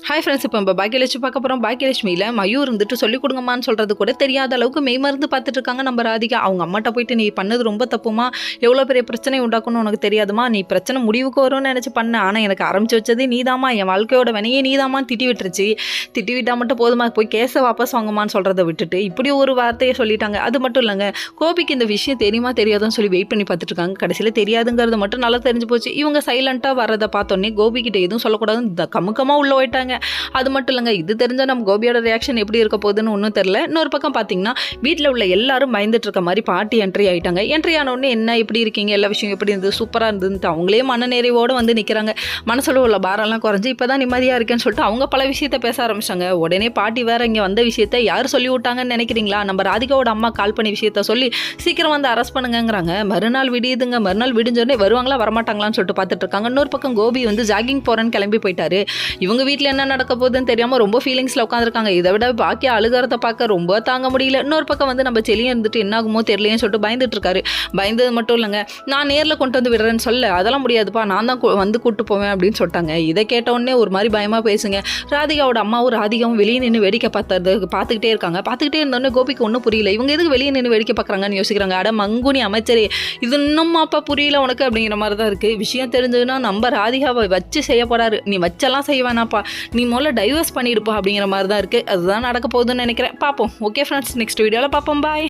Hi friends, இப்போ நம்ம பாக்கியலட்சுமி பார்க்க போகிறோம். பாக்கியலட்சுமியில் மயூர் இருந்துட்டு சொல்லிக் கொடுங்கம்மான்னு சொல்கிறது கூட தெரியாத அளவுக்கு மெய்மருந்து பார்த்துட்டு இருக்காங்க நம்ம ராதிகா. அவங்க அம்மாட்ட போயிட்டு நீ பண்ணது ரொம்ப தப்புமா, எவ்வளோ பெரிய பிரச்சனை உண்டாக்கணும்னு உனக்கு தெரியாதுமா, நீ பிரச்சனை முடிவுக்கு வரும்னு நினச்சி பண்ண, ஆனால் எனக்கு ஆரம்பிச்சு வச்சது நீதாம்மா, என் வாழ்க்கையோட வினையே நீதாமான்னு திட்டி விட்டுருச்சு. திட்டி விட்டால் மட்டும் போதுமா, போய் கேஸை வாபஸ் வாங்கம்மான்னு சொல்கிறத விட்டுட்டு இப்படி ஒரு வார்த்தையை சொல்லிட்டாங்க. அது மட்டும் இல்லைங்க, கோபிக்கு இந்த விஷயம் தெரியுமா தெரியாதுன்னு சொல்லி வெயிட் பண்ணி பார்த்துட்டு இருக்காங்க. கடைசியில் தெரியாதுங்கிறது மட்டும் நல்லா தெரிஞ்சு போச்சு. இவங்க சைலண்ட்டாக வரதை பார்த்தோன்னே கோபிக்கிட்ட எதுவும் சொல்லக்கூடாதுன்னு கமுக்கமாக உள்ள போயிட்டாங்க. அது மட்டும் இல்லைங்க, இது தெரிஞ்சால் நம்ம கோபியோட ரியாக்ஷன் எப்படி இருக்க போகுதுன்னு ஒன்றும் தெரியல. இன்னொரு பக்கம் பார்த்தீங்கன்னா வீட்டில் உள்ள எல்லாரும் பயந்துட்டு இருக்க மாதிரி பாட்டி என்ட்ரி ஆகிட்டாங்க. என்ட்ரி ஆனோடனே என்ன எப்படி இருக்கீங்க, எல்லா விஷயம் எப்படி இருந்தது, சூப்பராக இருந்ததுன்ட்டு அவங்களே மனநிறைவோடு வந்து நிற்கிறாங்க. மனசில் உள்ள பாரெல்லாம் குறைஞ்சி இப்போ தான் நிம்மதியாக இருக்கேன்னு சொல்லிட்டு அவங்க பல விஷயத்த பேச ஆரம்பிச்சாங்க. உடனே பாட்டி வேற இங்கே வந்த விஷயத்த யார் சொல்லி விட்டாங்கன்னு நினைக்கிறீங்களா, நம்ம ராதிகாவோட அம்மா கால் பண்ணி விஷயத்த சொல்லி சீக்கிரம் வந்து அரெஸ்ட் பண்ணுங்கிறாங்க. மறுநாள் விடியுதுங்க. மறுநாள் விடிஞ்சோடனே வருவாங்களா வரமாட்டாங்களான்னு சொல்லிட்டு பார்த்துட்டு இருக்காங்க. இன்னொரு பக்கம் கோபி வந்து ஜாகிங் போகிறேன்னு கிளம்பி போயிட்டாரு. இவங்க வீட்டில் என்ன நடக்க போகுதுன்னு தெரியாமல் ரொம்ப ஃபீலிங்ஸில் உட்காந்துருக்காங்க. இதை விட பாக்கி அழுகிறத பார்க்க ரொம்ப தாங்க முடியல. இன்னொரு பக்கம் வந்து நம்ம செலியும் இருந்துட்டு என்ன ஆகுமோ தெரியலையேன்னு சொல்லிட்டு பயந்துட்டு இருக்காரு. பயந்தது மட்டும் இல்லைங்க, நான் நேரில் கொண்டு வந்து விடுறேன்னு சொல்ல அதெல்லாம் முடியாதுப்பா, நான் தான் வந்து கூட்டு போவேன் அப்படின்னு சொல்லிட்டாங்க. இதை கேட்டவுடனே ஒரு மாதிரி பயமாக பேசுங்க. ராதிகாவோட அம்மாவும் ராதிகாவும் வெளியே நின்று வேடிக்கை பார்த்துக்கிட்டே இருக்காங்க. பார்த்துக்கிட்டே இருந்தோடனே கோபிக்கு ஒன்றும் புரியல. இவங்க எதுக்கு வெளியே நின்று வேடிக்கை பார்க்குறாங்கன்னு யோசிக்கிறாங்க. அட மங்குனி அமைச்சரே, இது இன்னும் அப்பா புரியல உனக்கு அப்படிங்கிற மாதிரி தான் இருக்குது. விஷயம் தெரிஞ்சதுன்னா நம்ம ராதிகாவை வச்சு செய்ய போறாரு. நீ வச்செல்லாம் செய்வானாப்பா, நீ முதல்ல டைவர்ஸ் பண்ணியிருப்பா அப்படிங்கிற மாதிரி தான் இருக்குது. அதுதான் நடக்க போகுதுன்னு நினைக்கிறேன். பார்ப்போம். ஓகே ஃப்ரெண்ட்ஸ், நெக்ஸ்ட் வீடியோவில் பார்ப்போம். பாய்.